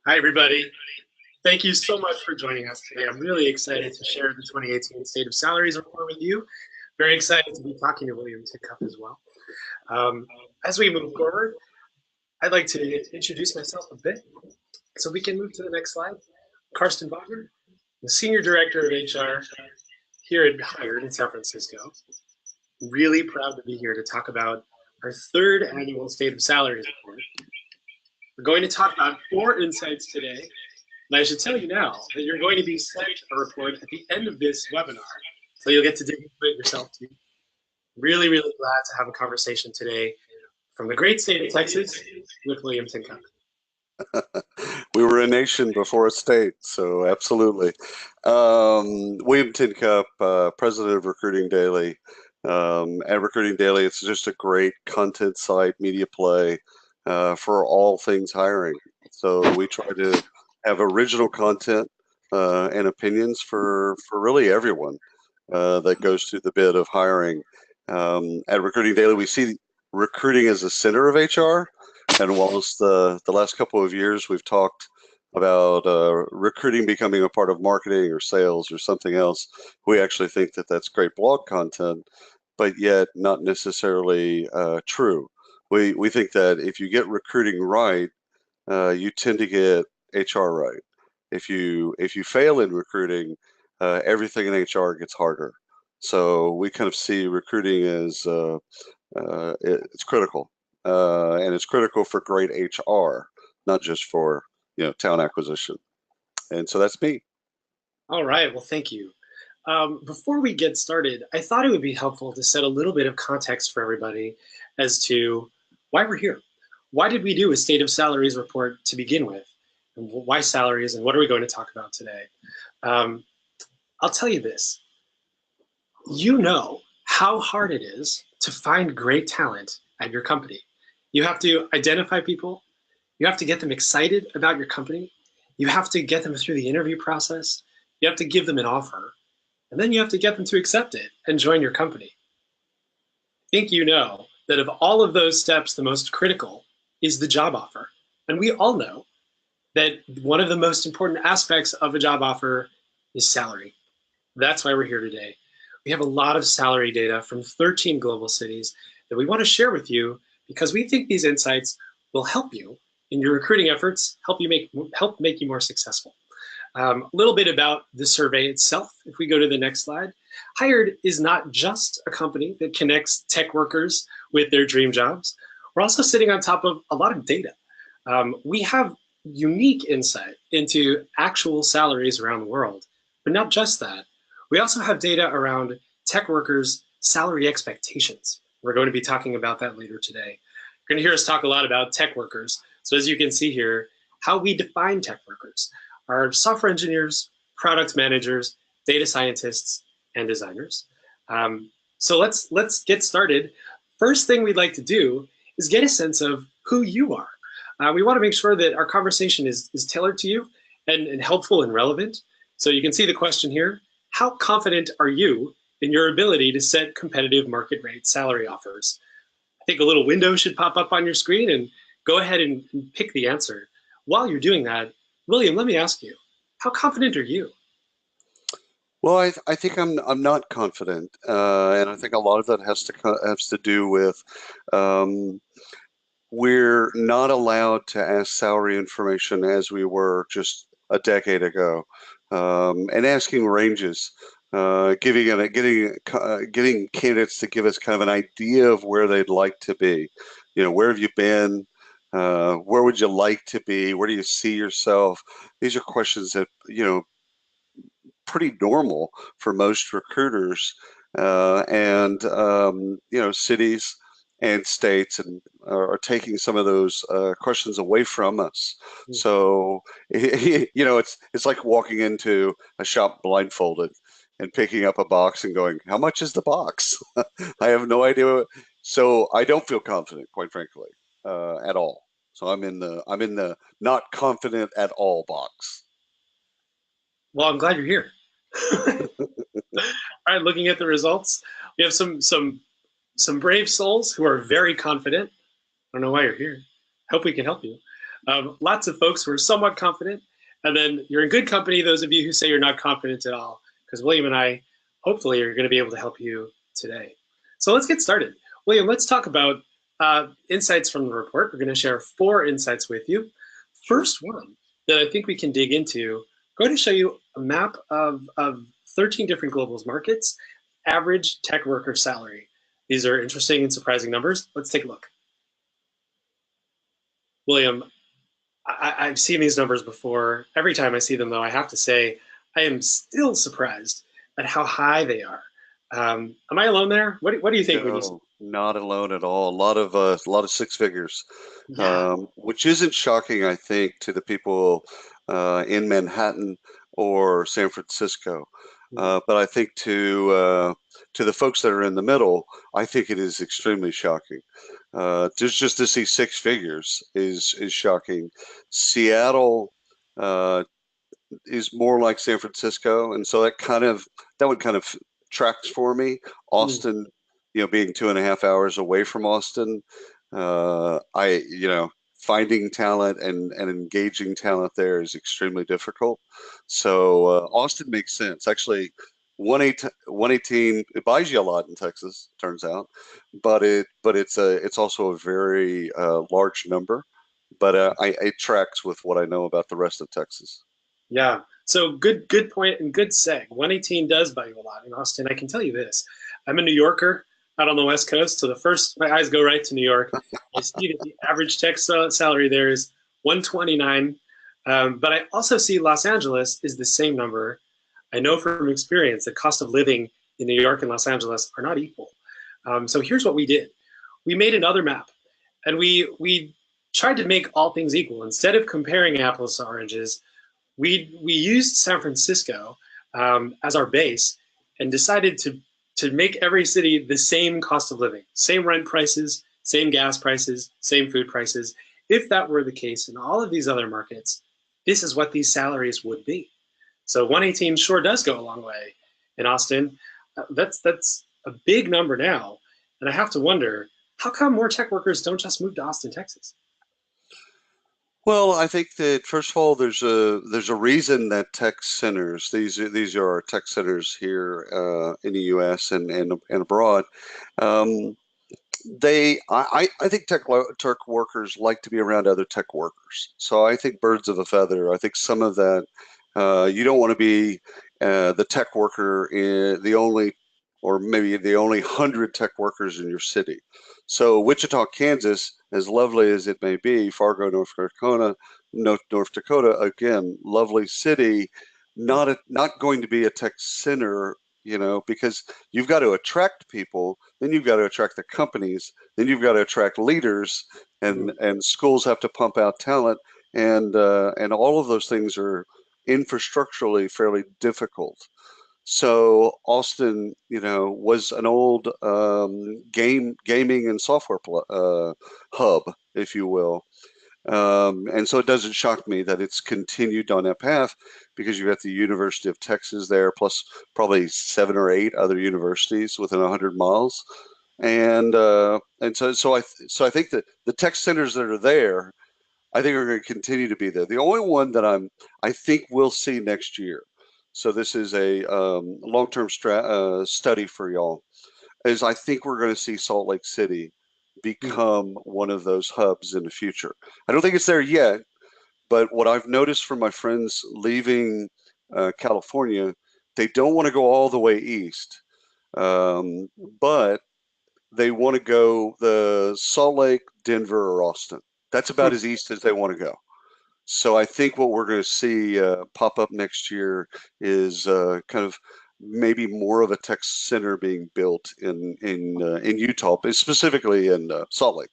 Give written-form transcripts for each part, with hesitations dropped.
Hi, everybody. Thank you so much for joining us today. I'm really excited to share the 2018 State of Salaries report with you. Very excited to be talking to William Tincup as well. As we move forward, I'd like to introduce myself a bit so we can move to the next slide. Karstan Vagner, the Senior Director of HR here at Hired in San Francisco. Really proud to be here to talk about our third annual State of Salaries report. We're going to talk about 4 insights today. And I should tell you now that you're going to be sent a report at the end of this webinar, so you'll get to dig into it yourself too. Really, really glad to have a conversation today from the great state of Texas with William Tincup. We were a nation before a state, so absolutely. William Tincup, president of Recruiting Daily. At Recruiting Daily, it's just a great content site, media play for all things hiring. So we try to have original content and opinions for really everyone that goes through the bit of hiring. At Recruiting Daily, we see recruiting as the center of HR. And whilst the last couple of years we've talked about recruiting becoming a part of marketing or sales or something else, we actually think that that's great blog content, but yet not necessarily true. We think that if you get recruiting right, you tend to get HR right. If you fail in recruiting, everything in HR gets harder. So we kind of see recruiting as it's critical. And it's critical for great HR, not just for talent acquisition. And so that's me. All right, well, thank you. Before we get started, I thought it would be helpful to set a little bit of context for everybody as to why we're here. Why did we do a State of Salaries report to begin with? And why salaries, and what are we going to talk about today? I'll tell you this. You know how hard it is to find great talent at your company. You have to identify people. You have to get them excited about your company. You have to get them through the interview process. You have to give them an offer. And then you have to get them to accept it and join your company. I think you know that of all of those steps, the most critical is the job offer. And we all know that one of the most important aspects of a job offer is salary. That's why we're here today. We have a lot of salary data from 13 global cities that we want to share with you because we think these insights will help you in your recruiting efforts, help make you more successful. A little bit about the survey itself. If we go to the next slide, Hired is not just a company that connects tech workers with their dream jobs. We're also sitting on top of a lot of data. We have unique insight into actual salaries around the world, but not just that. We also have data around tech workers' salary expectations. We're going to be talking about that later today. You're going to hear us talk a lot about tech workers. So as you can see here, how we define tech workers are software engineers, product managers, data scientists, and designers. So let's get started. First thing we'd like to do is get a sense of who you are. We want to make sure that our conversation is tailored to you and helpful and relevant. So you can see the question here. How confident are you in your ability to set competitive market rate salary offers? I think a little window should pop up on your screen, and go ahead and pick the answer. While you're doing that, William, let me ask you, how confident are you? Well, I think I'm not confident, and I think a lot of that has to do with we're not allowed to ask salary information as we were just a decade ago, and asking ranges, getting candidates to give us kind of an idea of where they'd like to be. Where have you been? Where would you like to be? Where do you see yourself? These are questions that, pretty normal for most recruiters, and cities and states are taking some of those questions away from us. Mm-hmm. So, it's like walking into a shop blindfolded and picking up a box and going, how much is the box? I have no idea. So I don't feel confident, quite frankly, at all. So I'm in the not confident at all box. Well, I'm glad you're here. All right, looking at the results, we have some brave souls who are very confident. I don't know why you're here. Hope we can help you. Lots of folks who are somewhat confident, and then you're in good company, those of you who say you're not confident at all, because William and I hopefully are going to be able to help you today. So let's get started. William, let's talk about insights from the report. We're going to share 4 insights with you. First one that I think we can dig into, I'm going to show you a map of 13 different global markets, average tech worker salary. These are interesting and surprising numbers. Let's take a look. William, I've seen these numbers before. Every time I see them, though, I have to say I am still surprised at how high they are. Am I alone there? What do you think when you see? No, not alone at all. A lot of 6 figures, Yeah. which isn't shocking, I think, to the people in Manhattan or San Francisco. But I think to the folks that are in the middle, I think it is extremely shocking. Just to see 6 figures is shocking. Seattle is more like San Francisco, and so that would kind of tracks for me. Mm. Austin, being 2.5 hours away from Austin, finding talent and engaging talent there is extremely difficult. So Austin makes sense. Actually, 118, it buys you a lot in Texas, turns out, but it's also a very large number. But it tracks with what I know about the rest of Texas. Yeah. So good point and good seg. 118 does buy you a lot in Austin. I can tell you this. I'm a New Yorker out on the West Coast, so my eyes go right to New York. I see that the average tech salary there is 129, but I also see Los Angeles is the same number. I know from experience that cost of living in New York and Los Angeles are not equal. So here's what we did. We made another map, and we tried to make all things equal. Instead of comparing apples to oranges, we used San Francisco as our base and decided to make every city the same cost of living, same rent prices, same gas prices, same food prices. If that were the case in all of these other markets, this is what these salaries would be. So 118 sure does go a long way in Austin. That's a big number now, and I have to wonder, how come more tech workers don't just move to Austin, Texas? Well, I think that first of all, there's a reason that tech centers, these are our tech centers here in the U.S. and abroad. Um, I think tech workers like to be around other tech workers. So I think birds of a feather. I think some of that you don't want to be the tech worker in the only, or maybe the only 100 tech workers in your city. So Wichita, Kansas, as lovely as it may be, Fargo, North Dakota, again, lovely city, not going to be a tech center, because you've got to attract people, then you've got to attract the companies, then you've got to attract leaders, and schools have to pump out talent, and all of those things are infrastructurally fairly difficult. So Austin, was an old gaming and software hub, if you will. And so it doesn't shock me that it's continued on that path, because you've got the University of Texas there, plus probably 7 or 8 other universities within 100 miles. So I think that the tech centers that are there, I think are going to continue to be there. The only one that I think we'll see next year, so this is a long-term study for y'all, is I think we're going to see Salt Lake City become one of those hubs in the future. I don't think it's there yet, but what I've noticed from my friends leaving California, they don't want to go all the way east, um, but they want to go the Salt Lake, Denver, or Austin. That's about as east as they want to go. So I think what we're going to see pop up next year is kind of maybe more of a tech center being built in Utah, but specifically in Salt Lake.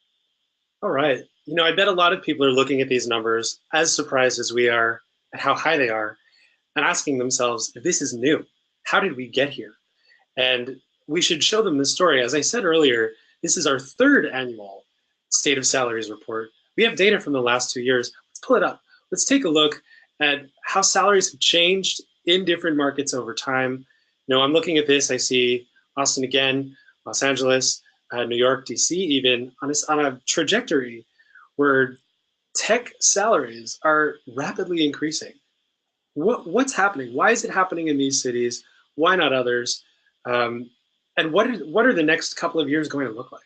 All right. I bet a lot of people are looking at these numbers as surprised as we are at how high they are and asking themselves, if this is new, how did we get here? And we should show them the story. As I said earlier, this is our 3rd annual State of Salaries report. We have data from the last 2 years. Let's pull it up. Let's take a look at how salaries have changed in different markets over time. I'm looking at this. I see Austin again, Los Angeles, New York, DC, even on a trajectory where tech salaries are rapidly increasing. What's happening? Why is it happening in these cities? Why not others? Um, and what are the next couple of years going to look like?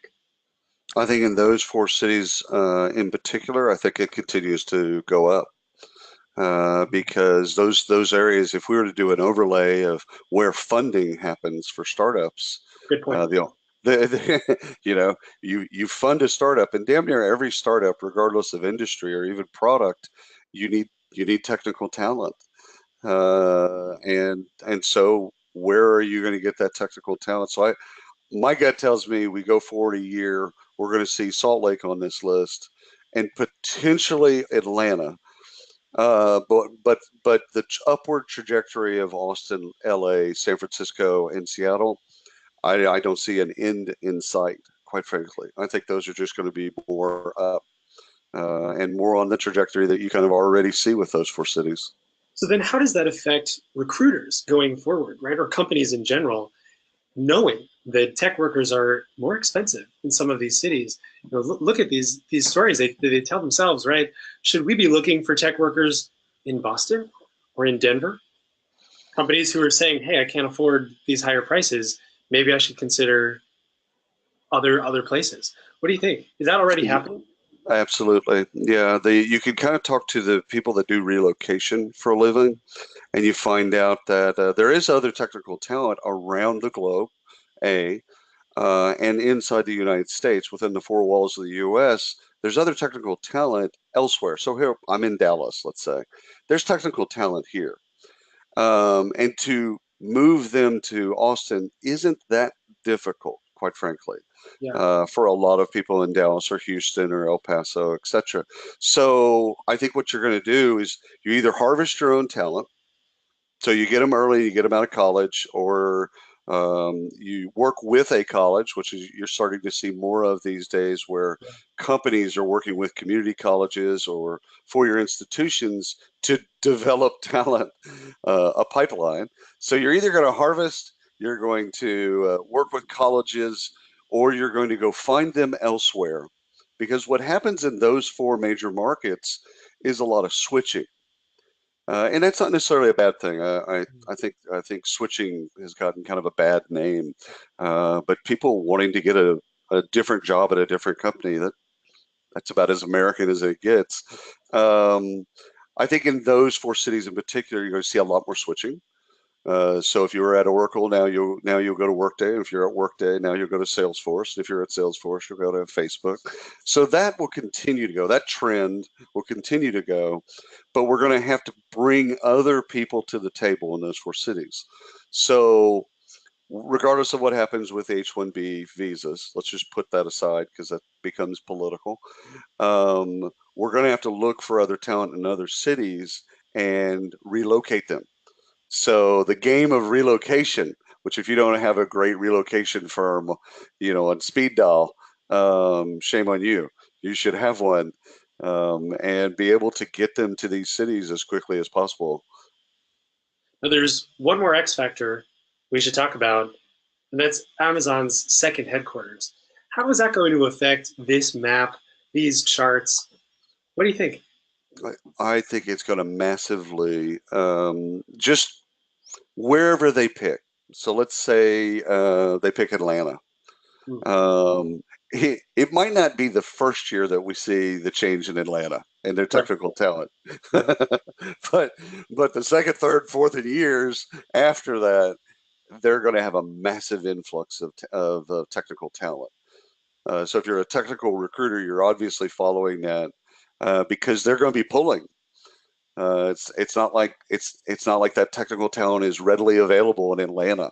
I think in those four cities in particular, I think it continues to go up. Because those areas, if we were to do an overlay of where funding happens for startups, Good point. you fund a startup, and damn near every startup, regardless of industry or even product, you need technical talent, and so where are you going to get that technical talent? So my gut tells me we go forward a year, we're going to see Salt Lake on this list, and potentially Atlanta. But the upward trajectory of Austin, LA, San Francisco, and Seattle, I don't see an end in sight, quite frankly. I think those are just going to be more up and more on the trajectory that you kind of already see with those four cities. So then how does that affect recruiters going forward, right? Or companies in general, knowing that tech workers are more expensive in some of these cities? Look at these stories. They tell themselves, right? Should we be looking for tech workers in Boston or in Denver? Companies who are saying, hey, I can't afford these higher prices. Maybe I should consider other places. What do you think? Is that already happening? Absolutely. Yeah. You can kind of talk to the people that do relocation for a living, and you find out that there is other technical talent around the globe, and inside the United States, within the four walls of the U.S., there's other technical talent elsewhere. So here, I'm in Dallas, let's say. There's technical talent here. And to move them to Austin isn't that difficult, quite frankly, Yeah. for a lot of people in Dallas or Houston or El Paso, etc. So I think what you're going to do is you either harvest your own talent, so you get them early, you get them out of college, or you work with a college, which is you're starting to see more of these days, where companies are working with community colleges or four-year institutions to develop talent, a pipeline. So you're either going to harvest, you're going to work with colleges, or you're going to go find them elsewhere. Because what happens in those four major markets is a lot of switching. And that's not necessarily a bad thing. I think switching has gotten kind of a bad name, but people wanting to get a different job at a different company, that's about as American as it gets. Um, I think in those four cities in particular, you're going to see a lot more switching. So if you were at Oracle, now you'll go to Workday. If you're at Workday, now you'll go to Salesforce. If you're at Salesforce, you'll go to Facebook. So that will continue to go. That trend will continue to go, but we're going to have to bring other people to the table in those four cities. So regardless of what happens with H-1B visas, let's just put that aside because that becomes political. We're going to have to look for other talent in other cities and relocate them. So the game of relocation, which if you don't have a great relocation firm, on speed dial, shame on you. You should have one, and be able to get them to these cities as quickly as possible. Now, there's one more X factor we should talk about, and that's Amazon's second headquarters. How is that going to affect this map, these charts? What do you think? I think it's going to massively, just wherever they pick. So let's say they pick Atlanta. Um, it might not be the first year that we see the change in Atlanta and their Right. technical talent, Right. but the second, third, fourth years after that, they're going to have a massive influx of technical talent. So if you're a technical recruiter, you're obviously following that because they're going to be pulling. It's not like that technical talent is readily available in Atlanta.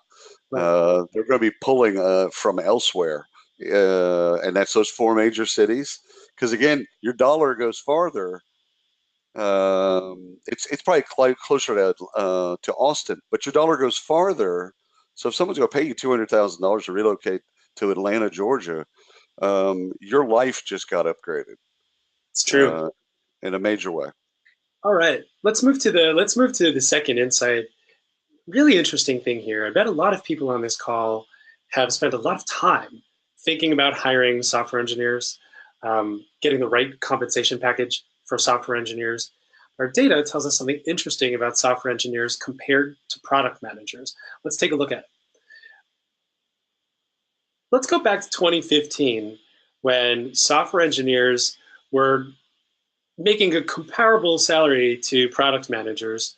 Right. They're going to be pulling from elsewhere, and that's those four major cities. Because again, your dollar goes farther. It's probably closer to Austin, but your dollar goes farther. So if someone's going to pay you $200,000 to relocate to Atlanta, Georgia, your life just got upgraded It's true. uh, in a major way. All right. Let's move to the second insight. Really interesting thing here. I bet a lot of people on this call have spent a lot of time thinking about hiring software engineers, getting the right compensation package for software engineers, our data tells us something interesting about software engineers compared to product managers. Let's take a look at it. Let's go back to 2015 when software engineers were making a comparable salary to product managers.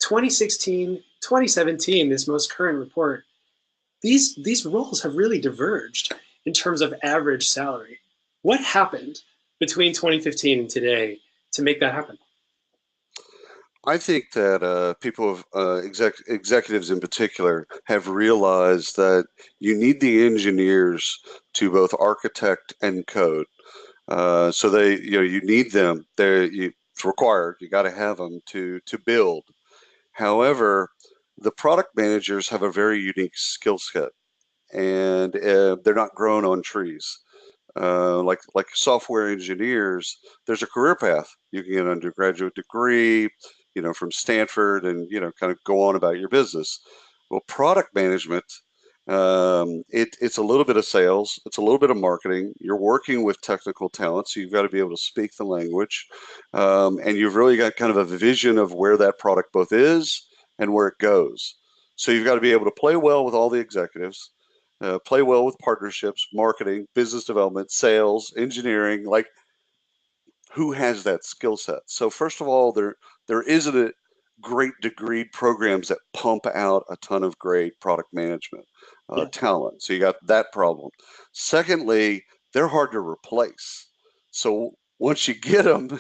2016, 2017, this most current report, these roles have really diverged in terms of average salary. What happened between 2015 and today to make that happen? I think that people, executives in particular, have realized that you need the engineers to both architect and code. So you need them. It's required. You got to have them to build. However, the product managers have a very unique skill set, and they're not grown on trees. Like software engineers, there's a career path. You can get an undergraduate degree, from Stanford, and kind of go on about your business. Well, product management, it's a little bit of sales, it's a little bit of marketing. You're working with technical talent, so you've got to be able to speak the language, and you've really got kind of a vision of where that product both is and where it goes. So you've got to be able to play well with all the executives. Play well with partnerships, marketing, business development, sales, engineering. Like, who has that skill set? So first of all, there isn't a great degree programs that pump out a ton of great product management talent. So you got that problem. Secondly, they're hard to replace. So once you get them,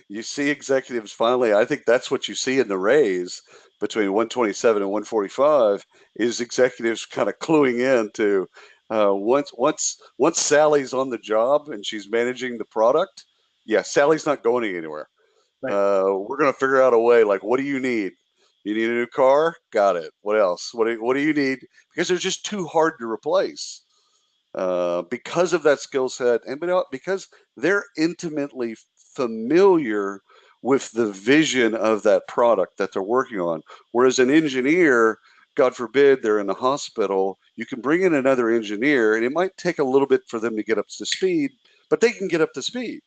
you see executives finally. I think that's what you see in the raise between 127 and 145 is executives kind of cluing in to once Sally's on the job and she's managing the product. Yeah, Sally's not going anywhere. Right. We're gonna figure out a way. Like, what do you need? You need a new car? Got it. What else? What do you need? Because they're just too hard to replace because of that skill set, and because they're intimately familiar with the vision of that product that they're working on. Whereas an engineer, God forbid, they're in the hospital, you can bring in another engineer, and it might take a little bit for them to get up to speed, but they can get up to speed.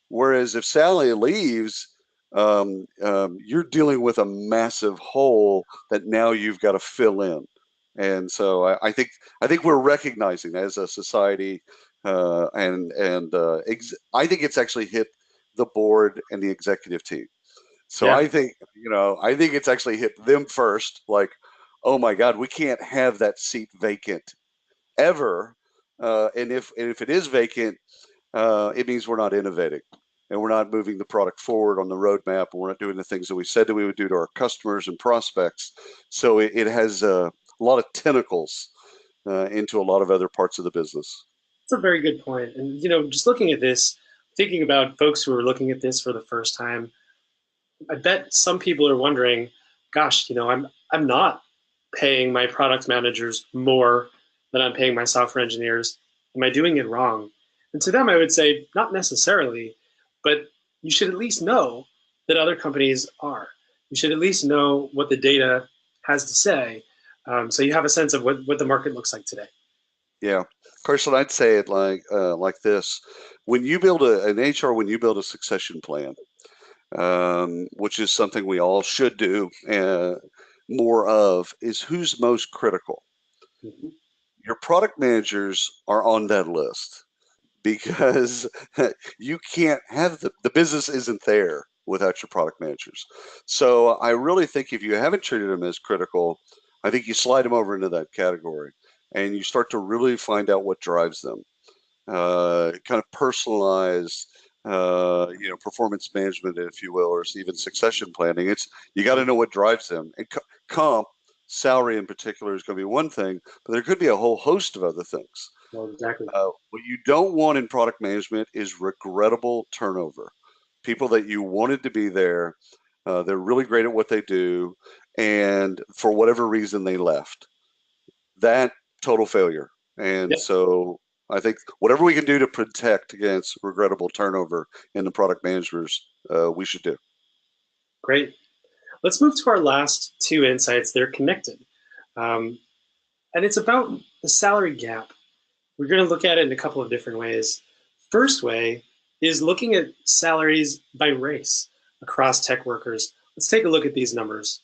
Whereas if Sally leaves, you're dealing with a massive hole that now you've got to fill in. And so I think we're recognizing as a society, and I think it's actually hit the board and the executive team. So Yeah. I think it's actually hit them first. Like, oh my God, we can't have that seat vacant ever. And if it is vacant, it means we're not innovating and we're not moving the product forward on the roadmap, and we're not doing the things that we said that we would do to our customers and prospects. So it has a lot of tentacles into a lot of other parts of the business. That's a very good point. And just looking at this, thinking about folks who are looking at this for the first time, I bet some people are wondering, gosh, I'm not paying my product managers more than I'm paying my software engineers. Am I doing it wrong? And to them, I would say, not necessarily, but you should at least know that other companies are. You should at least know what the data has to say, so you have a sense of what the market looks like today. Yeah, Carson, I'd say it like this: when you build an HR, when you build a succession plan, which is something we all should do more of, is who's most critical. Mm-hmm. Your product managers are on that list because you can't have the business isn't there without your product managers. So I really think if you haven't treated them as critical, I think you slide them over into that category and you start to really find out what drives them. Kind of personalized, performance management, if you will, or even succession planning. You got to know what drives them. And comp, salary in particular, is going to be one thing, but there could be a whole host of other things. Well, exactly. What you don't want in product management is regrettable turnover. People that you wanted to be there, they're really great at what they do, and for whatever reason they left. That total failure. And Yep. so I think whatever we can do to protect against regrettable turnover in the product managers, we should do. Great. Let's move to our last two insights. They're connected. And it's about the salary gap. We're going to look at it in a couple of different ways. First way is looking at salaries by race across tech workers. Let's take a look at these numbers.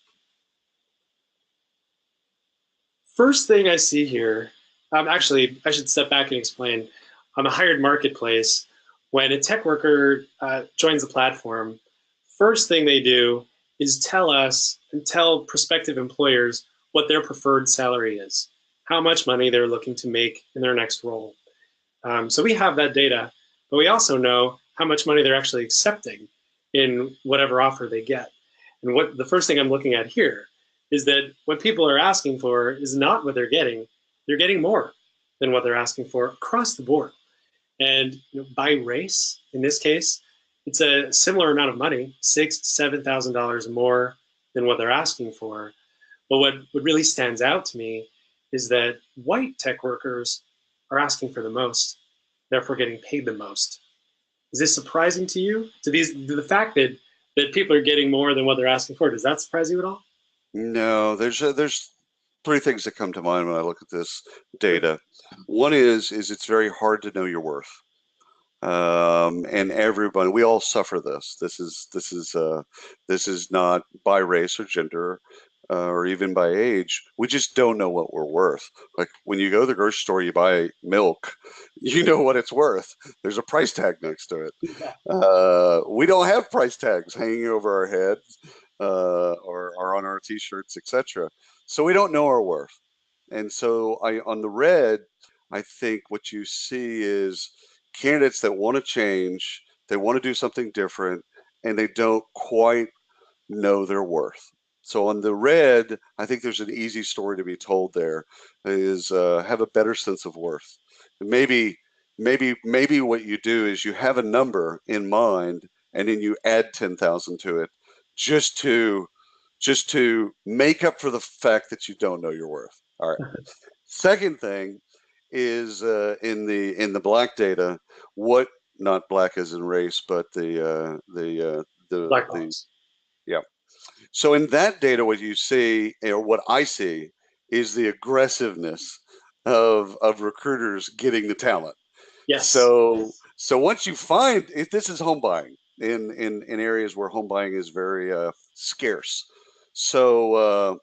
First thing I see here, actually, I should step back and explain. On a hired marketplace, when a tech worker joins the platform, first thing they do is tell us and tell prospective employers what their preferred salary is, how much money they're looking to make in their next role. So we have that data, but we also know how much money they're actually accepting in whatever offer they get. And what the first thing I'm looking at here is that what people are asking for is not what they're getting. They're getting more than what they're asking for across the board. And by race, in this case, it's a similar amount of money, $6,000 to $7,000 more than what they're asking for. But what really stands out to me is that white tech workers are asking for the most, therefore getting paid the most. Is this surprising to you? To the fact that people are getting more than what they're asking for, does that surprise you at all? No, there's three things that come to mind when I look at this data. One is it's very hard to know your worth. And everybody, we all suffer this. This is not by race or gender, or even by age. We just don't know what we're worth. Like when you go to the grocery store, you buy milk, you know what it's worth. There's a price tag next to it. We don't have price tags hanging over our heads, or on our t-shirts, etc. So we don't know our worth. And so on the red, I think what you see is candidates that want to change, they want to do something different, and they don't quite know their worth. So on the red, I think there's an easy story to be told there, is have a better sense of worth. Maybe what you do is you have a number in mind, and then you add 10,000 to it, just to make up for the fact that you don't know your worth. All right. Second thing is in the black data, what, not black as in race, but Black box. yeah. So in that data, what you see, or what I see, is the aggressiveness of recruiters getting the talent. Yes. So once you find, if this is home buying in areas where home buying is very scarce. So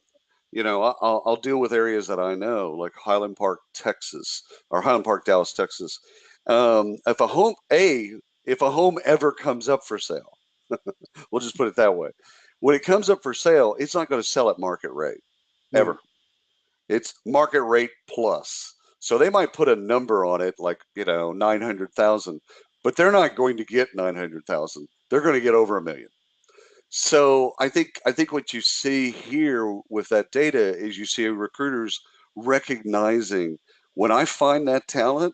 I'll deal with areas that I know, like Highland Park, Texas, or Highland Park, Dallas, Texas. If a home ever comes up for sale, we'll just put it that way. When it comes up for sale, it's not going to sell at market rate Mm. ever. It's market rate plus. So they might put a number on it, like 900,000, but they're not going to get 900,000. They're going to get over $1 million. So I think what you see here with that data is you see recruiters recognizing, when I find that talent,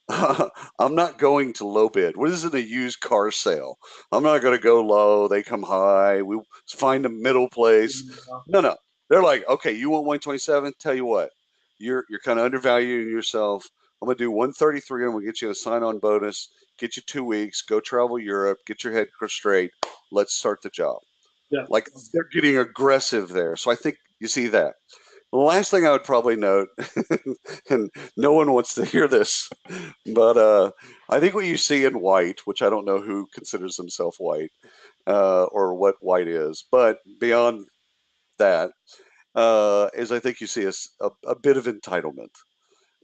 I'm not going to low bid. What is it, a used car sale? I'm not going to go low. They come high. We find a middle place. No. They're like, okay, you want 127? Tell you what, you're kind of undervaluing yourself. I'm going to do 133. I'm going to get you a sign-on bonus, get you 2 weeks, go travel Europe, get your head straight. Let's start the job. Yeah. Like, they're getting aggressive there. So I think you see that. The last thing I would probably note, and no one wants to hear this, but I think what you see in white, which I don't know who considers himself white, or what white is, but beyond that, is I think you see a bit of entitlement,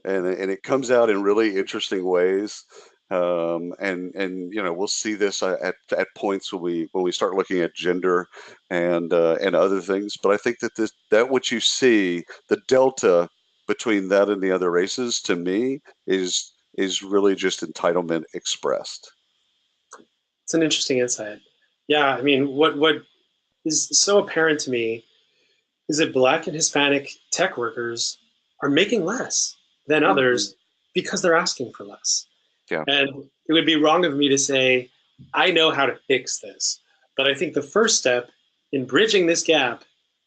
and it comes out in really interesting ways. And we'll see this at points when we start looking at gender and other things. But I think that what you see, the delta between that and the other races, to me, is really just entitlement expressed. It's an interesting insight. Yeah, I mean, what is so apparent to me is that Black and Hispanic tech workers are making less than others because they're asking for less. Yeah. And it would be wrong of me to say, I know how to fix this. But I think the first step in bridging this gap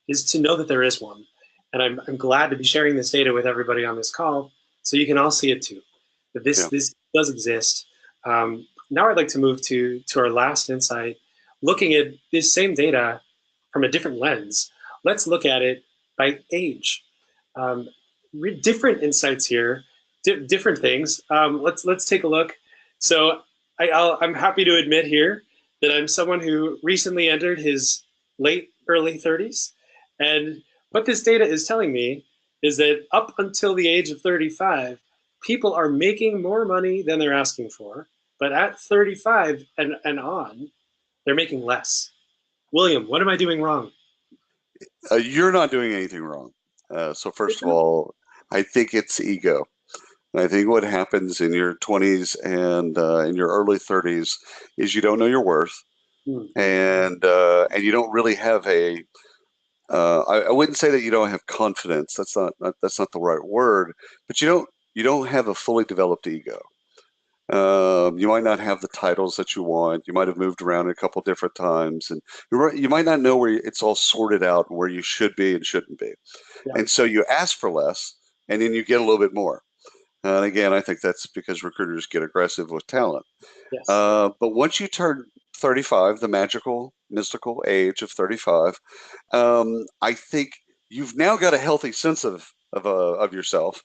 is to know that there is one. And I'm glad to be sharing this data with everybody on this call so you can all see it too, that this does exist. Now I'd like to move to our last insight, looking at this same data from a different lens. Let's look at it by age. Different insights here, different things. Let's take a look. So I'm happy to admit here that I'm someone who recently entered his early 30s. And what this data is telling me is that up until the age of 35, people are making more money than they're asking for. But at 35 and on, they're making less. William, what am I doing wrong? You're not doing anything wrong. So first of all, I think it's ego. I think what happens in your 20s and in your early 30s is you don't know your worth, and you don't really have a. I wouldn't say that you don't have confidence. That's not the right word, but you don't have a fully developed ego. You might not have the titles that you want. You might have moved around a couple different times, and you might not know where it's all sorted out and where you should be and shouldn't be. Yeah. And so you ask for less, and then you get a little bit more. And again, I think that's because recruiters get aggressive with talent. Yes. But once you turn 35, the magical, mystical age of 35, I think you've now got a healthy sense of yourself.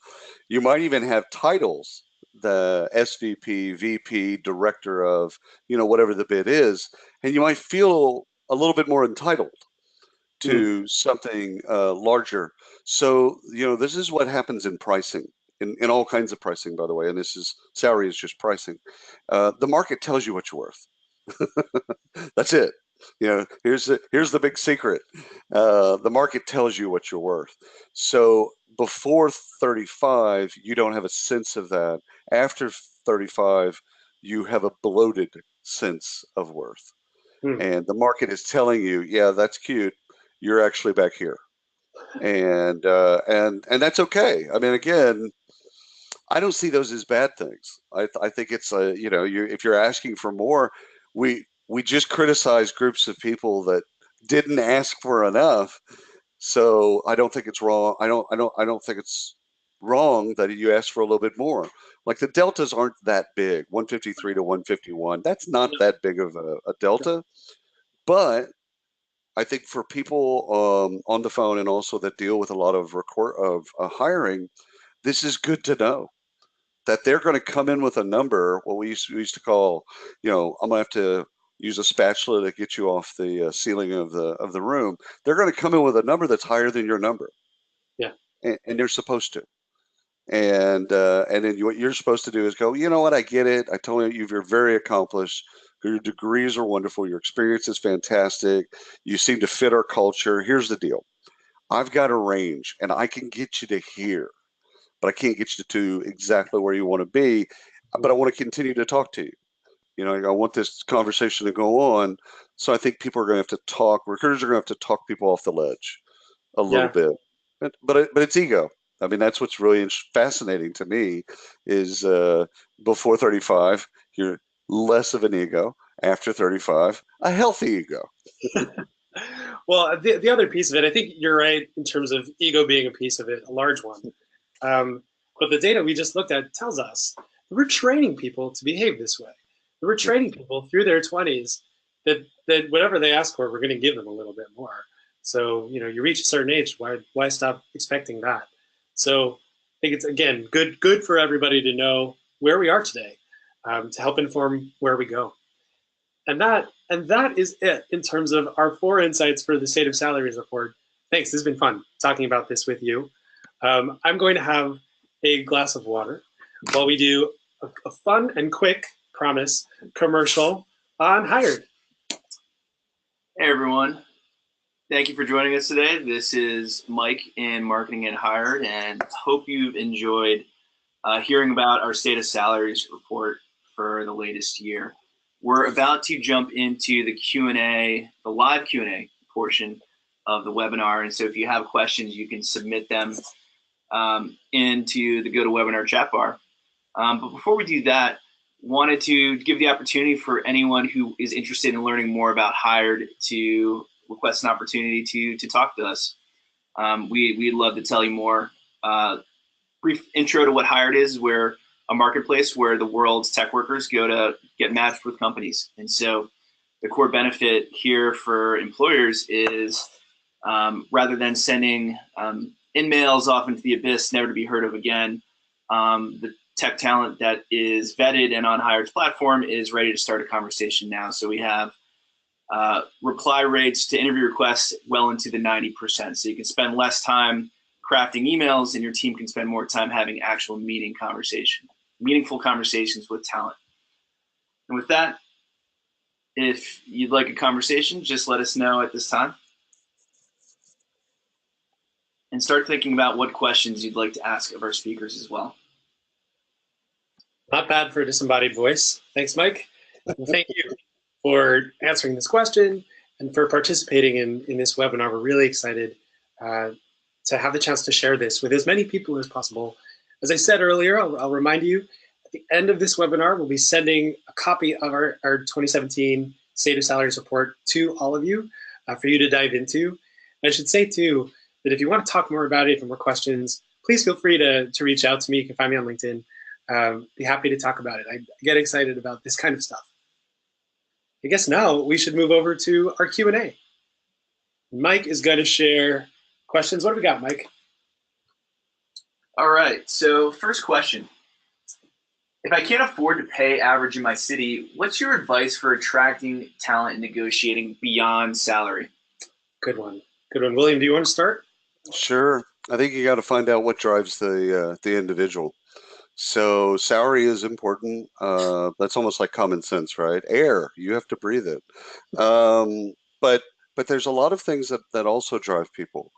You might even have titles, the SVP, VP, director of, whatever the bid is, and you might feel a little bit more entitled to something larger. So, this is what happens in pricing, in all kinds of pricing, by the way, and salary is just pricing. The market tells you what you're worth. That's it. Here's the big secret. The market tells you what you're worth. So before 35, you don't have a sense of that. After 35, you have a bloated sense of worth. And the market is telling you, yeah, that's cute. You're actually back here. And that's okay. I mean, again, I don't see those as bad things. I think it's if you're asking for more, we just criticize groups of people that didn't ask for enough. So I don't think it's wrong. I don't think it's wrong that you ask for a little bit more. Like the deltas aren't that big, 153 to 151. That's not that big of a delta. But I think for people on the phone and also that deal with a lot of hiring, this is good to know that they're going to come in with a number, what we used to call, I'm going to have to use a spatula to get you off the ceiling of the room. They're going to come in with a number that's higher than your number. Yeah. And they're supposed to. And then what you're supposed to do is go, you know what, I get it. I told you you're very accomplished. Your degrees are wonderful. Your experience is fantastic. You seem to fit our culture. Here's the deal. I've got a range, and I can get you to here, but I can't get you to exactly where you want to be. But I want to continue to talk to you. I want this conversation to go on. So I think people are going to have to talk. Recruiters are going to have to talk people off the ledge a little bit. But it's ego. I mean, that's what's really fascinating to me is before 35, you're less of an ego. After 35, a healthy ego. Well, the other piece of it, I think you're right in terms of ego being a piece of it, a large one. But the data we just looked at tells us we're training people to behave this way. We're training people through their 20s that whatever they ask for, we're going to give them a little bit more. So, you reach a certain age, why stop expecting that? So I think it's, again, good for everybody to know where we are today, to help inform where we go. And that is it in terms of our 4 insights for the State of Salaries report. Thanks, this has been fun talking about this with you. I'm going to have a glass of water while we do a fun and quick, promise, commercial on Hired. Hey everyone, thank you for joining us today. This is Mike in Marketing and Hired, and hope you've enjoyed hearing about our State of Salaries report for the latest year. We're about to jump into the Q&A, the live Q&A portion of the webinar, and so if you have questions, you can submit them into the GoToWebinar chat bar. But before we do that, wanted to give the opportunity for anyone who is interested in learning more about Hired to request an opportunity to talk to us. We'd love to tell you more. Brief intro to what Hired is. We're a marketplace where the world's tech workers go to get matched with companies. And so the core benefit here for employers is rather than sending in-mails off into the abyss, never to be heard of again, tech talent that is vetted and on Hired's platform is ready to start a conversation now. So we have reply rates to interview requests well into the 90%. So you can spend less time crafting emails and your team can spend more time having actual meaningful conversations with talent. And with that, if you'd like a conversation, just let us know at this time. And start thinking about what questions you'd like to ask of our speakers as well. Not bad for a disembodied voice. Thanks, Mike. And thank you for answering this question and for participating in this webinar. We're really excited to have the chance to share this with as many people as possible. As I said earlier, I'll remind you, at the end of this webinar, we'll be sending a copy of our 2017 State of Salaries report to all of you for you to dive into. And I should say, too, that if you want to talk more about it, if more questions, please feel free to reach out to me. You can find me on LinkedIn. Be happy to talk about it. I get excited about this kind of stuff. I guess now we should move over to our Q&A. Mike is going to share questions. What do we got, Mike? All right, so first question. If I can't afford to pay average in my city, what's your advice for attracting talent and negotiating beyond salary? Good one. Good one. William, do you want to start? Sure. I think you got to find out what drives the individual. So salary is important. That's almost like common sense, right? Air, you have to breathe it. But there's a lot of things that also drive people.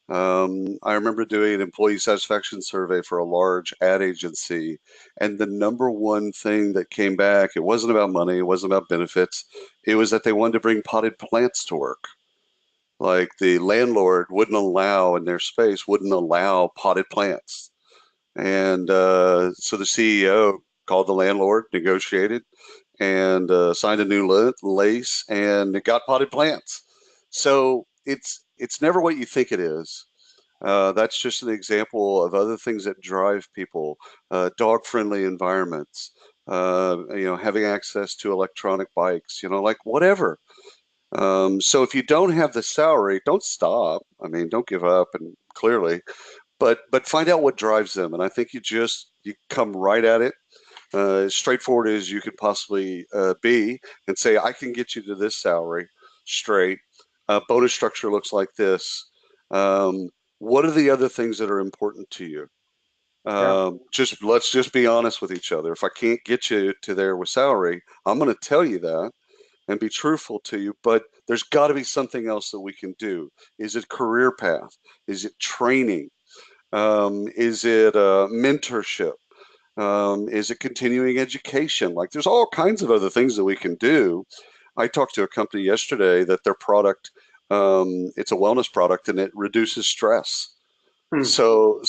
I remember doing an employee satisfaction survey for a large ad agency, and the number one thing that came back, it wasn't about money, it wasn't about benefits, it was that they wanted to bring potted plants to work. Like the landlord wouldn't allow, in their space, wouldn't allow potted plants. And so the CEO called the landlord, negotiated, and signed a new lease, and it got potted plants. So it's never what you think it is. That's just an example of other things that drive people. Dog-friendly environments, having access to electronic bikes, like whatever. So if you don't have the salary, don't stop. I mean, don't give up, and clearly, but find out what drives them. And I think you come right at it, as straightforward as you could possibly be, and say, I can get you to this salary straight. Bonus structure looks like this. What are the other things that are important to you? Let's just be honest with each other. If I can't get you to there with salary, I'm going to tell you that and be truthful to you, but there's got to be something else that we can do. Is it career path? Is it training? Is it mentorship? Is it continuing education? Like, there's all kinds of other things that we can do. I talked to a company yesterday that their product, it's a wellness product, and it reduces stress. So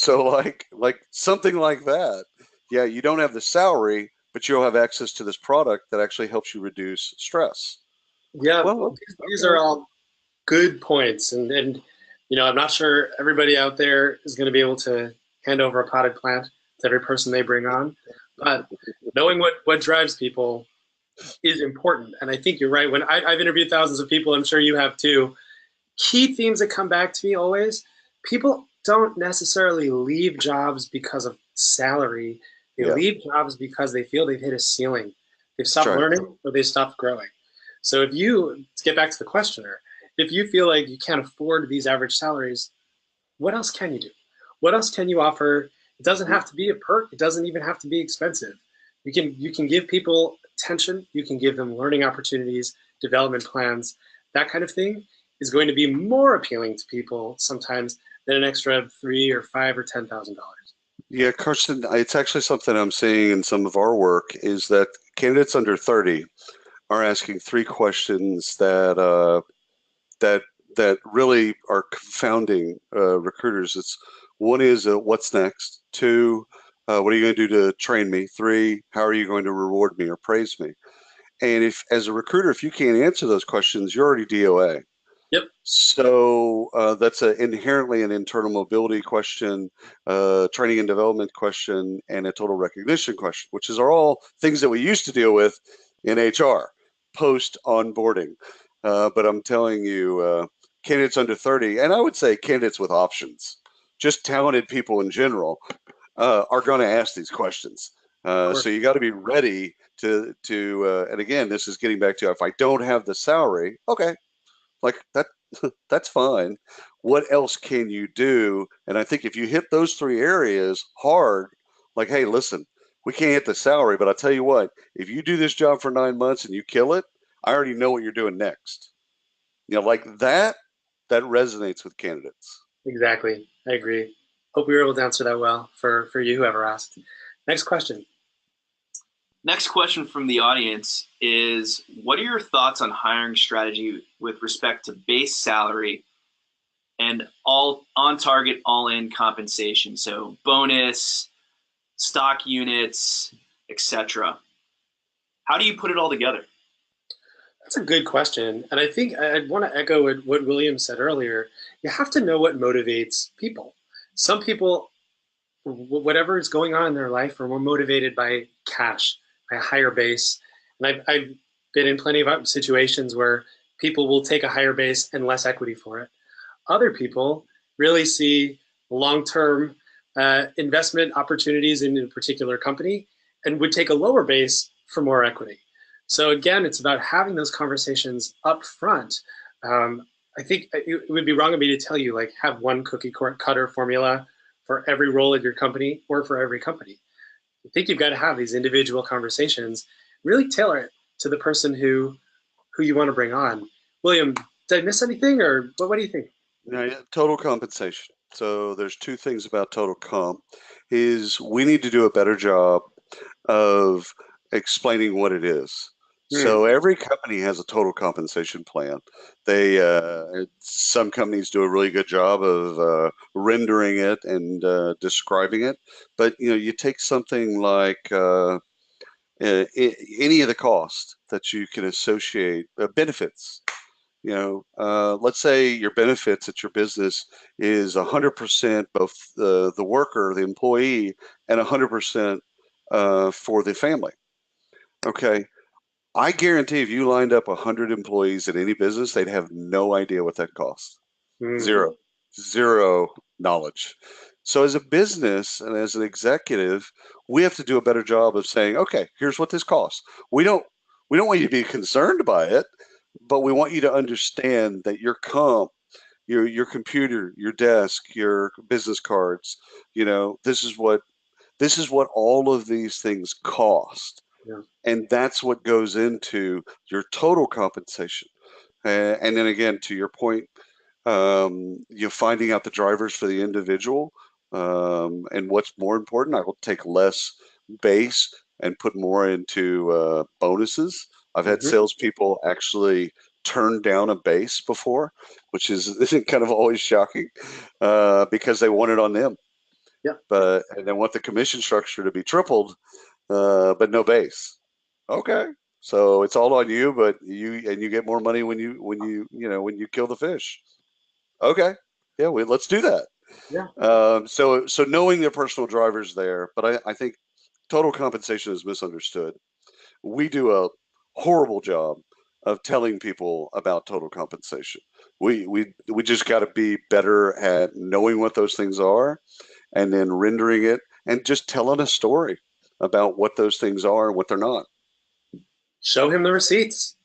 like something like that. Yeah, you don't have the salary, but you'll have access to this product that actually helps you reduce stress. Yeah, well, these are all good points, and I'm not sure everybody out there is going to be able to hand over a potted plant to every person they bring on, but knowing what drives people is important. And I think you're right. When I've interviewed thousands of people, I'm sure you have too. Key themes that come back to me always: people don't necessarily leave jobs because of salary. They leave jobs because they feel they've hit a ceiling. They've stopped learning, or they've stopped growing. So let's get back to the questioner, if you feel like you can't afford these average salaries, what else can you do? What else can you offer? It doesn't have to be a perk. It doesn't even have to be expensive. You can give people attention. You can give them learning opportunities, development plans. That kind of thing is going to be more appealing to people sometimes than an extra $3,000 or $5,000 or $10,000. Yeah, Karstan, it's actually something I'm seeing in some of our work is that candidates under 30 are asking 3 questions that really are confounding recruiters. One is what's next? 2, what are you going to do to train me? 3, how are you going to reward me or praise me? And if, as a recruiter, if you can't answer those questions, you're already DOA. Yep. So that's inherently an internal mobility question, training and development question, and a total recognition question, which are all things that we used to deal with in HR post onboarding. But I'm telling you, candidates under 30, and I would say candidates with options, just talented people in general, are going to ask these questions. So you got to be ready to and again, this is getting back to, if I don't have the salary, okay, like that, that's fine. What else can you do? And I think if you hit those three areas hard, like, hey, listen, we can't hit the salary, but I'll tell you what, if you do this job for 9 months and you kill it, I already know what you're doing next. Like that resonates with candidates. Exactly. I agree. Hope we were able to answer that well for you, whoever asked. Next question. Next question from the audience is, what are your thoughts on hiring strategy with respect to base salary and all on target, all in compensation? So bonus, stock units, etc. How do you put it all together? That's a good question. And I think I'd want to echo what William said earlier. You have to know what motivates people. Some people, whatever is going on in their life, are more motivated by cash, by a higher base. And I've been in plenty of situations where people will take a higher base and less equity for it. Other people really see long-term investment opportunities in a particular company and would take a lower base for more equity. So again, it's about having those conversations up front. I think it would be wrong of me to tell you, like, have one cookie cutter formula for every role at your company or for every company. I think you've got to have these individual conversations, really tailor it to the person who you want to bring on. William, did I miss anything, or what do you think? Total compensation. So there's two things about total comp. Is we need to do a better job of explaining what it is. So every company has a total compensation plan. They some companies do a really good job of rendering it and describing it. But you take something like any of the cost that you can associate benefits. Let's say your benefits at your business is 100% both the worker, the employee, and 100% for the family. Okay. I guarantee if you lined up 100 employees at any business, they'd have no idea what that costs. Zero knowledge. So as a business and as an executive, we have to do a better job of saying, okay, here's what this costs. We don't want you to be concerned by it, but we want you to understand that your comp, your computer, your desk, your business cards, this is what all of these things cost. Yeah. And that's what goes into your total compensation. And then again, to your point, you're finding out the drivers for the individual. And what's more important, I will take less base and put more into bonuses. I've had salespeople actually turn down a base before, which is kind of always shocking because they want it on them. Yeah. And they want the commission structure to be tripled, but no base. Okay, so it's all on you, but you get more money when you kill the fish. Okay, yeah, let's do that. Yeah. So knowing their personal drivers there, but I think total compensation is misunderstood. We do a horrible job of telling people about total compensation. We just got to be better at knowing what those things are, and then rendering it and just telling a story about what those things are and what they're not. Show him the receipts.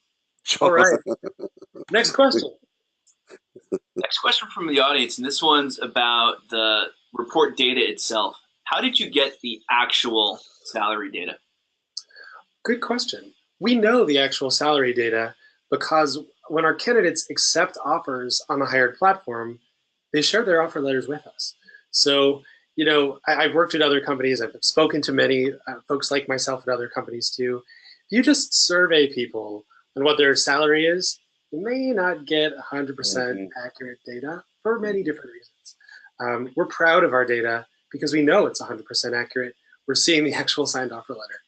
All right. Next question. Next question from the audience, and this one's about the report data itself. How did you get the actual salary data? Good question. We know the actual salary data because when our candidates accept offers on the Hired platform, they share their offer letters with us. So, I've worked at other companies. I've spoken to many folks like myself at other companies too. If you just survey people on what their salary is, you may not get 100% accurate data for many different reasons. We're proud of our data because we know it's 100% accurate. We're seeing the actual signed offer letter.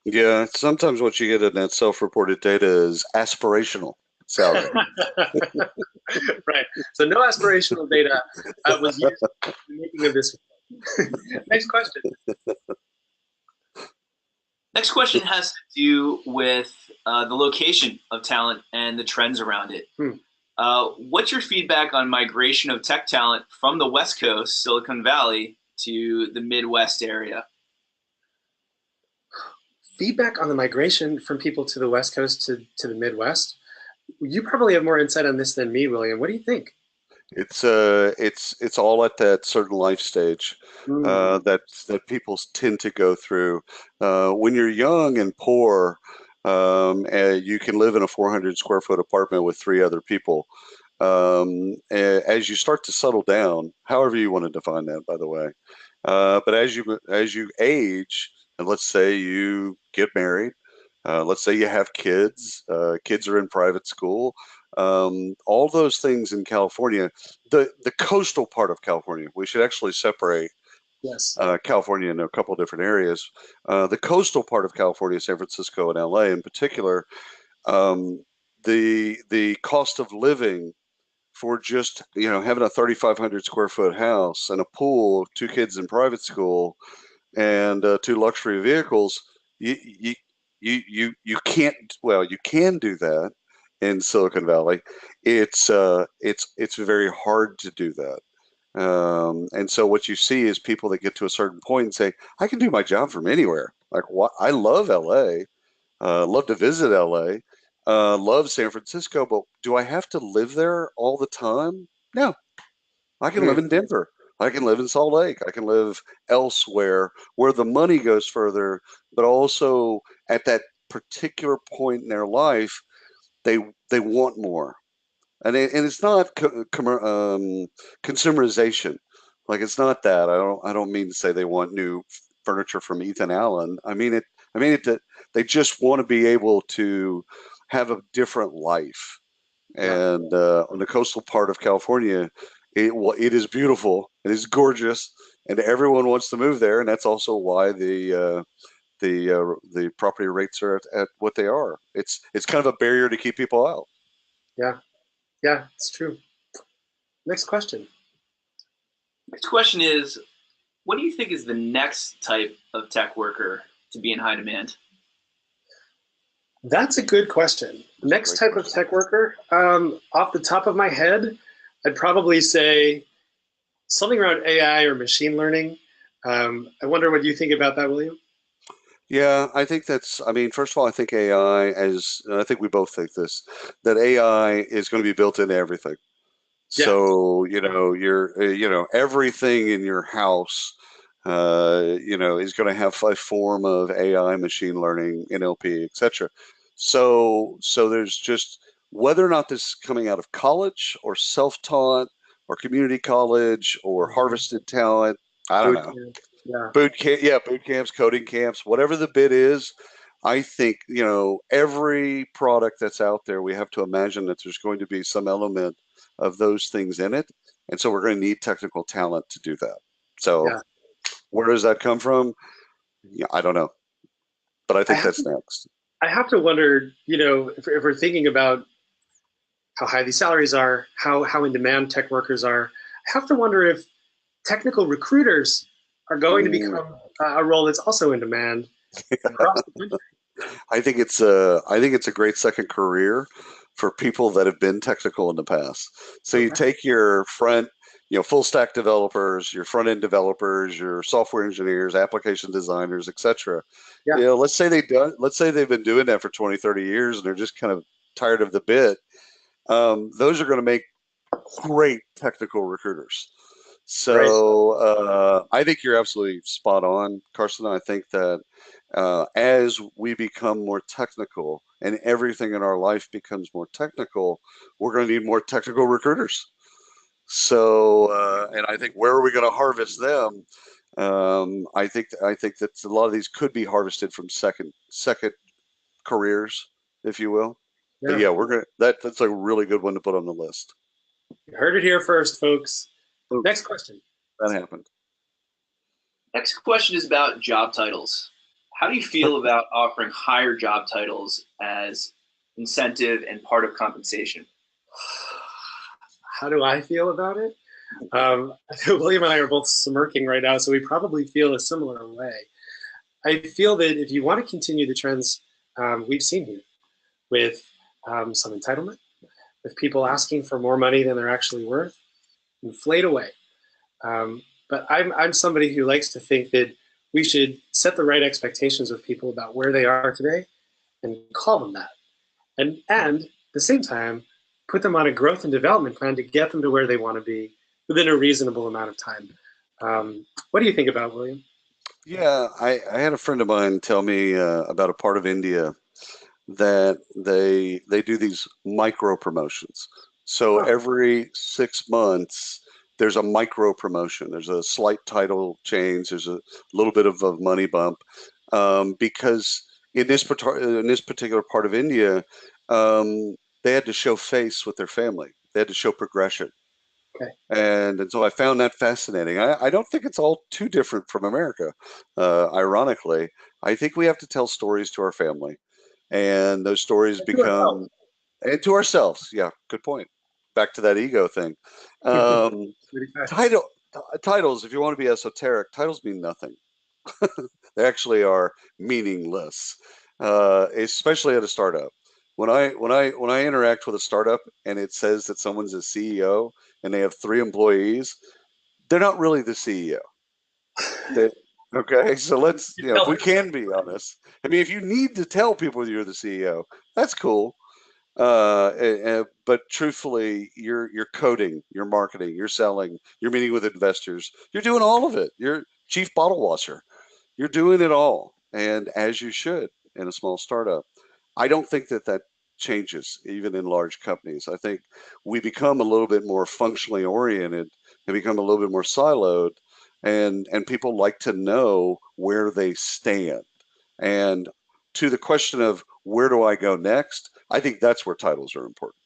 Yeah, sometimes what you get in that self-reported data is aspirational salary. Right. So no aspirational data was used in the making of this. Next question. Next question has to do with the location of talent and the trends around it. What's your feedback on migration of tech talent from the West Coast, Silicon Valley, to the Midwest area? feedback on the migration from people to the West Coast to the Midwest. You probably have more insight on this than me, William. What do you think? It's all at that certain life stage Mm, that people tend to go through. When you're young and poor, you can live in a 400 square foot apartment with three other people. As you start to settle down, however you want to define that, by the way, but as you age, and let's say you get married, let's say you have kids, kids are in private school, all those things in California, the coastal part of California, we should actually separate yes. California into a couple of different areas. The coastal part of California, San Francisco and LA in particular, um, the cost of living for just having a 3,500 square foot house and a pool, two kids in private school, and two luxury vehicles, you you can't. Well, you can do that in Silicon Valley. It's very hard to do that. And so what you see is people that get to a certain point and say, I can do my job from anywhere. Like, what? I love LA, love to visit LA, love San Francisco, but do I have to live there all the time? No, I can live Mm, in Denver. I can live in Salt Lake. I can live elsewhere where the money goes further, but also at that particular point in their life, they they want more, and it's not consumerization. Like, it's not that. I don't mean to say they want new furniture from Ethan Allen. I mean it that they just want to be able to have a different life. yeah. And on the coastal part of California, it is beautiful. It is gorgeous, and everyone wants to move there. And that's also why the property rates are at what they are. It's kind of a barrier to keep people out. Yeah. Yeah. It's true. Next question. Next question is, what do you think is the next type of tech worker to be in high demand? That's a good question. That's a Next great type of question. tech worker, off the top of my head, I'd probably say something around AI or machine learning. I wonder what you think about that, William. Yeah, I think I mean, first of all, I think AI, and I think we both think this, that AI is going to be built into everything. Yeah. So, everything in your house, is going to have a form of AI, machine learning, NLP, etc. So there's just whether or not this is coming out of college or self-taught or community college or Mhm. harvested talent, I don't Boot know. camp. Yeah. Boot camp, yeah, boot camps, coding camps, whatever the bit is. I think, every product that's out there, we have to imagine that there's going to be some element of those things in it. And so we're going to need technical talent to do that. So Yeah. where does that come from? Yeah, I don't know, but I I think have that's to, next. I have to wonder, if we're thinking about how high these salaries are, how in demand tech workers are, I have to wonder if technical recruiters are going to Mm, become a role that's also in demand across the country. I think it's a great second career for people that have been technical in the past. So you Okay. take your full stack developers, your front end developers, your software engineers, application designers, etc. Yeah. Let's say they've been doing that for 20, 30 years and they're just kind of tired of the bit. Those are going to make great technical recruiters. Right. So I think you're absolutely spot on, Carson. I think that as we become more technical and everything in our life becomes more technical, we're going to need more technical recruiters. So, and I think where are we going to harvest them? I think that a lot of these could be harvested from second careers, if you will. But Yeah. yeah, we're gonna that's a really good one to put on the list. You heard it here first, folks. So Next question. that happened. Next question is about job titles. How do you feel about offering higher job titles as incentive and part of compensation? How do I feel about it? William and I are both smirking right now, so we probably feel a similar way. I feel that if you want to continue the trends we've seen here with some entitlement, with people asking for more money than they're actually worth, inflate away. But I'm somebody who likes to think that we should set the right expectations with people about where they are today and call them that. And at the same time, put them on a growth and development plan to get them to where they want to be within a reasonable amount of time. What do you think about, William? Yeah, I had a friend of mine tell me about a part of India that they do these micro promotions. So Huh. every 6 months, there's a micro promotion. There's a slight title change. There's a little bit of a money bump because in this particular part of India, they had to show face with their family. They had to show progression. Okay. And so I found that fascinating. I don't think it's all too different from America. Ironically, I think we have to tell stories to our family, and those stories become, and to ourselves. Yeah, good point. Back to that ego thing. Um, title titles. If you want to be esoteric, titles mean nothing. They actually are meaningless, especially at a startup. When I interact with a startup and it says that someone's a CEO and they have 3 employees, they're not really the CEO. They, okay, so let's, if we can be honest, I mean, if you need to tell people you're the CEO, that's cool. But truthfully, you're coding, you're marketing, you're selling, you're meeting with investors, you're doing all of it. You're chief bottle washer. You're doing it all, and as you should in a small startup. I don't think that changes even in large companies. I think we become a little bit more functionally oriented and become a little bit more siloed, and people like to know where they stand. And to the question of where do I go next, I think that's where titles are important.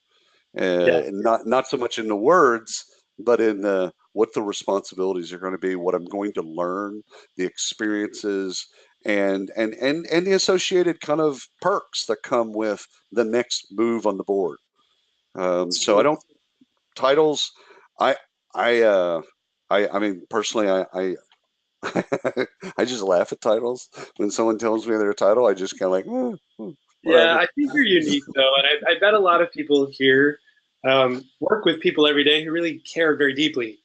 Yeah. Not so much in the words, but in what the responsibilities are going to be, what I'm going to learn, the experiences, and the associated kind of perks that come with the next move on the board. So I don't titles. I I I mean personally I I just laugh at titles when someone tells me their title. I just kind of like Yeah, whatever. I think you're unique though, and I bet a lot of people here work with people every day who really care very deeply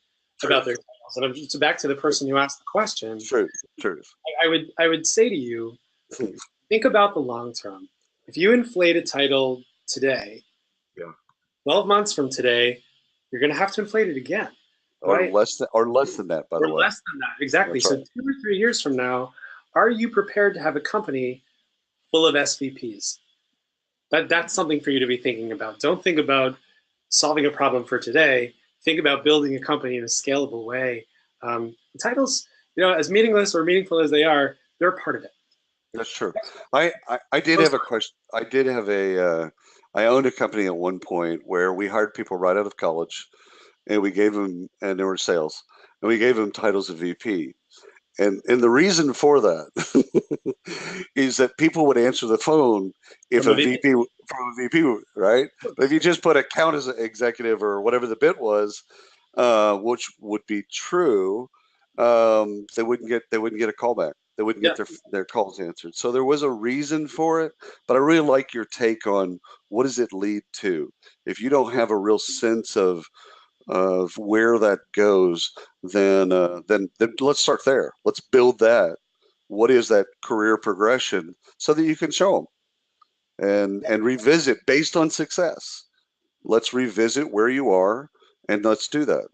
about their Truth, titles. And I'm just back to the person who asked the question. truth, truth. I would say to you, think about the long term. If you inflate a title today, Yeah. 12 months from today, you're going to have to inflate it again. Or Why? less than that, by the Or way. less than that. Exactly. That's So right. 2 or 3 years from now, are you prepared to have a company full of SVPs? That's something for you to be thinking about. Don't think about solving a problem for today. Think about building a company in a scalable way. Titles, as meaningless or meaningful as they are, they're a part of it. That's true. I did have a question. I did have I owned a company at one point where we hired people right out of college, and we gave them, and they were sales, and we gave them titles of VP. And the reason for that is that people would answer the phone if From a a VP. VP from a VP, right? But if you just put account as an executive or whatever the bit was, which would be true, they wouldn't get a call back. They wouldn't Yeah. get their calls answered. So there was a reason for it, but I really like your take on what does it lead to. If you don't have a real sense of where that goes, then let's start there. Let's build that. What is that career progression so that you can show them and revisit based on success. Let's revisit where you are and let's do that.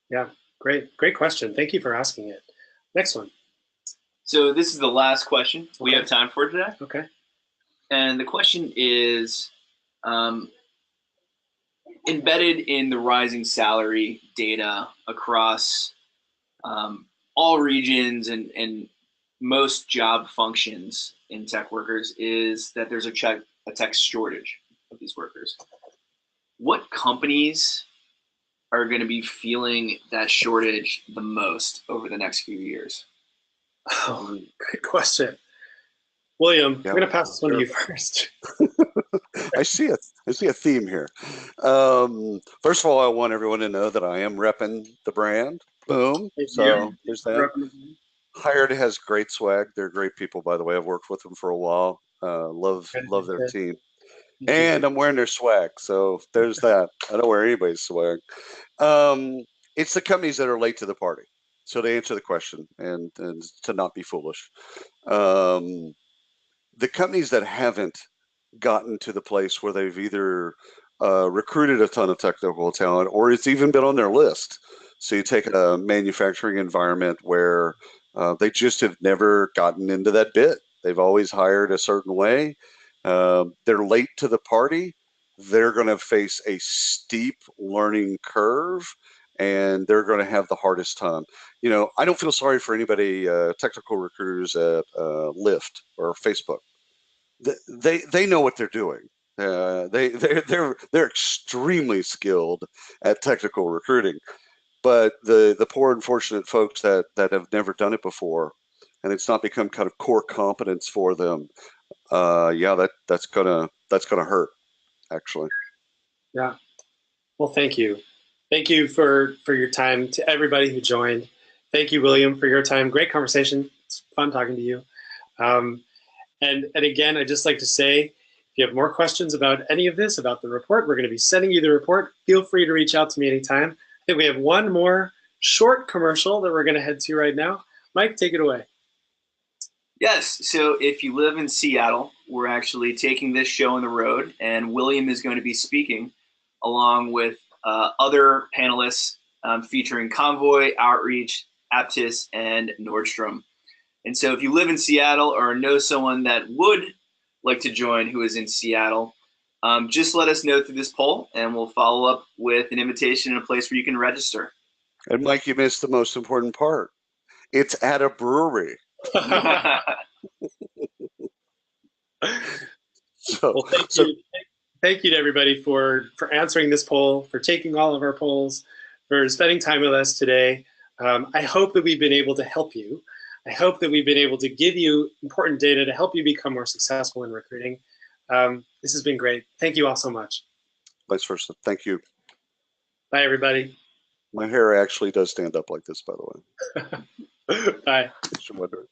Yeah. Great question. Thank you for asking it. Next one. So this is the last question we Okay. have time for today. Okay. And the question is, embedded in the rising salary data across all regions and most job functions in tech workers is that there's a tech shortage of these workers. What companies are going to be feeling that shortage the most over the next few years? Oh, great question. William, Yeah, I'm going to pass this one to sure. you first. I see a theme here. First of all, I want everyone to know that I am repping the brand. Boom. So there's that. Hired has great swag. They're great people, by the way. I've worked with them for a while. Love their team. And I'm wearing their swag. So there's that. I don't wear anybody's swag. It's the companies that are late to the party. So to answer the question and to not be foolish, the companies that haven't gotten to the place where they've either recruited a ton of technical talent or it's even been on their list. So you take a manufacturing environment where they just have never gotten into that bit. They've always hired a certain way. They're late to the party. They're going to face a steep learning curve, and they're going to have the hardest time. You know, I don't feel sorry for anybody, technical recruiters at Lyft or Facebook. They know what they're doing. They're extremely skilled at technical recruiting, but the poor unfortunate folks that have never done it before, and it's not become kind of core competence for them. Yeah, that's gonna hurt, actually. Yeah. Well, thank you. Thank you for your time. To everybody who joined, thank you, William, for your time. Great conversation. It's fun talking to you. And again, I'd just like to say, if you have more questions about any of this, about the report, we're going to be sending you the report. Feel free to reach out to me anytime. I think we have one more short commercial that we're going to head to right now. Mike, take it away. Yes, so if you live in Seattle, we're actually taking this show on the road, and William is going to be speaking along with other panelists featuring Convoy, Outreach, Aptis, and Nordstrom. And so if you live in Seattle or know someone that would like to join who is in Seattle, just let us know through this poll, and we'll follow up with an invitation and a place where you can register. And Mike, you missed the most important part. It's at a brewery. Well, thank you to everybody for answering this poll, for taking all of our polls, for spending time with us today. I hope that we've been able to help you. I hope that we've been able to give you important data to help you become more successful in recruiting. This has been great. Thank you all so much. Vice versa. Thank you. Bye, everybody. My hair actually does stand up like this, by the way. Bye. Just wondering.